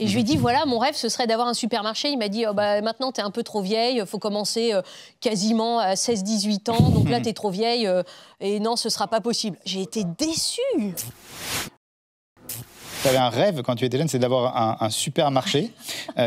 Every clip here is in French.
Et je lui ai dit, voilà, mon rêve, ce serait d'avoir un supermarché. Il m'a dit, oh, bah, maintenant, t'es un peu trop vieille, il faut commencer quasiment à 16-18 ans, donc là, t'es trop vieille, et non, ce sera pas possible. J'ai été déçue. Tu avais un rêve quand tu étais jeune, c'est d'avoir un supermarché,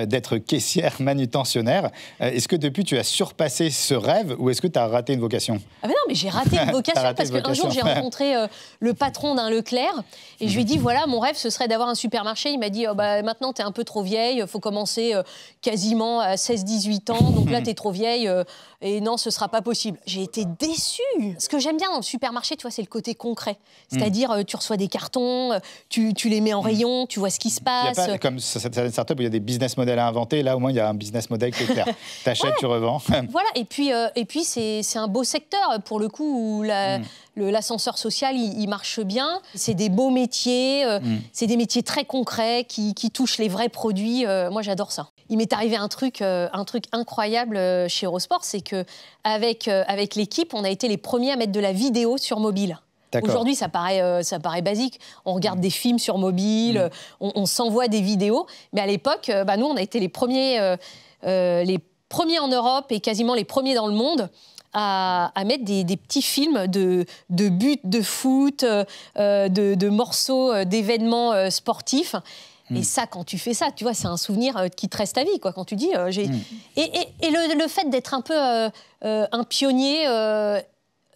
d'être caissière manutentionnaire. Est-ce que depuis, tu as surpassé ce rêve ou est-ce que tu as raté une vocation? Ah mais non, mais j'ai raté une vocation parce qu'un jour, j'ai rencontré le patron d'un Leclerc et je lui ai dit, voilà, mon rêve, ce serait d'avoir un supermarché. Il m'a dit, oh, bah, maintenant, t'es un peu trop vieille, il faut commencer quasiment à 16-18 ans, donc là, t'es trop vieille, et non, ce sera pas possible. J'ai été déçue. Ce que j'aime bien dans le supermarché, tu vois, c'est le côté concret. C'est-à-dire, tu reçois des cartons, tu les mets en rayon, tu vois ce qui se passe. Il y a pas, comme certaines startups où il y a des business models à inventer, là au moins il y a un business model qui est clair. T'achètes, ouais. Tu revends. Voilà, et puis c'est un beau secteur pour le coup où l'ascenseur social il marche bien. C'est des beaux métiers, c'est des métiers très concrets qui touchent les vrais produits. Moi j'adore ça. Il m'est arrivé un truc incroyable chez Eurosport, c'est qu'avec l'équipe, on a été les premiers à mettre de la vidéo sur mobile. Aujourd'hui, ça paraît basique. On regarde des films sur mobile, on s'envoie des vidéos. Mais à l'époque, nous, on a été les premiers en Europe et quasiment les premiers dans le monde à mettre des petits films de buts de foot, de morceaux d'événements sportifs. Et ça, quand tu fais ça, tu vois, c'est un souvenir qui te reste à vie, quoi. Quand tu dis... Et le fait d'être un peu un pionnier...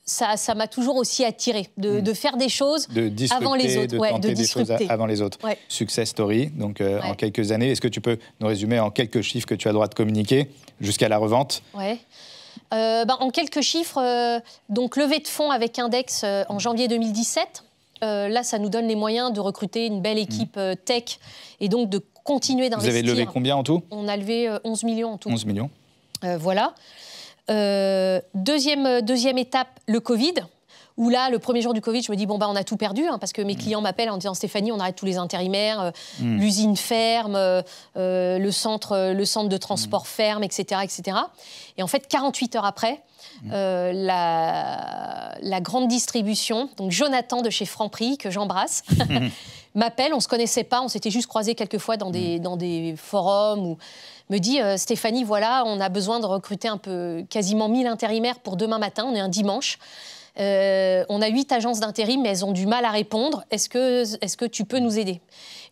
Ça m'a toujours aussi attiré, de faire des choses avant les autres. De tenter des choses avant les autres. Ouais. Success story, donc en quelques années. Est-ce que tu peux nous résumer en quelques chiffres que tu as le droit de communiquer jusqu'à la revente? Ouais. En quelques chiffres, donc levée de fonds avec Index en janvier 2017. Là, ça nous donne les moyens de recruter une belle équipe tech et donc de continuer d'investir. Vous avez levé combien en tout? On a levé 11 millions en tout. 11 millions. Voilà. Deuxième étape, le Covid, où là, le premier jour du Covid, je me dis, bon, on a tout perdu, parce que mes clients m'appellent en disant, Stéphanie, on arrête tous les intérimaires, l'usine ferme, le centre de transport ferme, etc., etc. Et en fait, 48 heures après, la grande distribution, donc Jonathan de chez Franprix, que j'embrasse, m'appelle, on ne se connaissait pas, on s'était juste croisés quelques fois dans des forums ou... me dit Stéphanie, voilà, on a besoin de recruter quasiment 1000 intérimaires pour demain matin, on est un dimanche. On a 8 agences d'intérim, mais elles ont du mal à répondre. Est-ce que tu peux nous aider?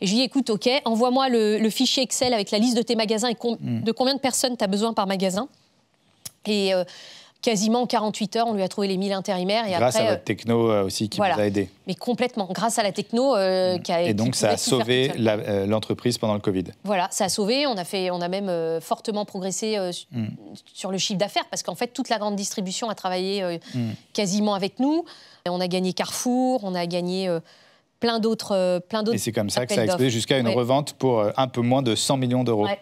Et je lui dis, écoute, OK, envoie-moi le fichier Excel avec la liste de tes magasins et de combien de personnes tu as besoin par magasin. Et quasiment en 48 heures, on lui a trouvé les 1000 intérimaires. Et grâce à votre techno aussi qui vous a aidé. Mais complètement, grâce à la techno Et donc ça a sauvé l'entreprise pendant le Covid. Voilà, ça a sauvé. On a même fortement progressé sur le chiffre d'affaires parce qu'en fait, toute la grande distribution a travaillé quasiment avec nous. On a gagné Carrefour, on a gagné plein d'autres. Et c'est comme ça que ça a explosé jusqu'à une revente pour un peu moins de 100 millions d'euros. Ouais.